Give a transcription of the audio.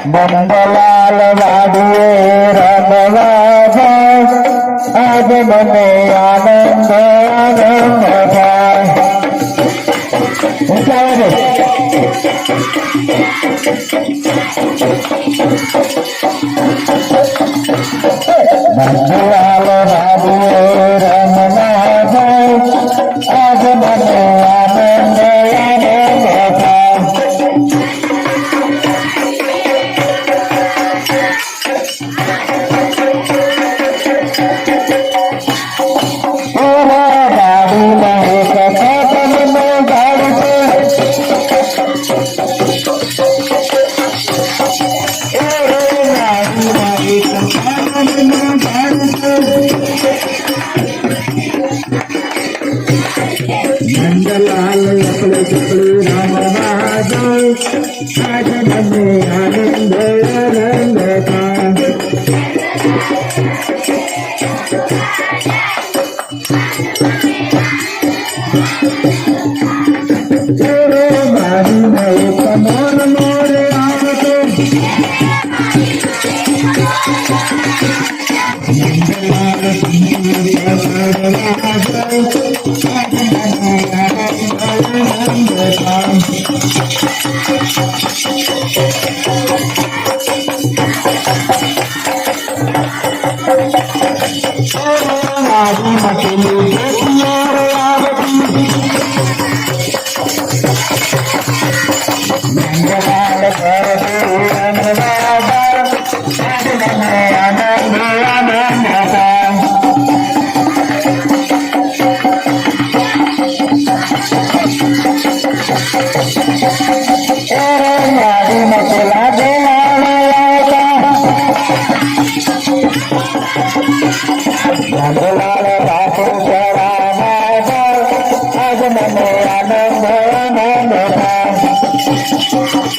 नंदलाल वाडिये रमवाज आज मने आनंद आनंद थाय नंदलाल वाडिये रमवाज आज मने आनंद आनंद थाय नंदलाल लपड़े चपड़े रामवाज आज मने आनंद आनंद थाय बारी में कमर मोरे आवते नंदलाल आज मने आनंद आनंद थाय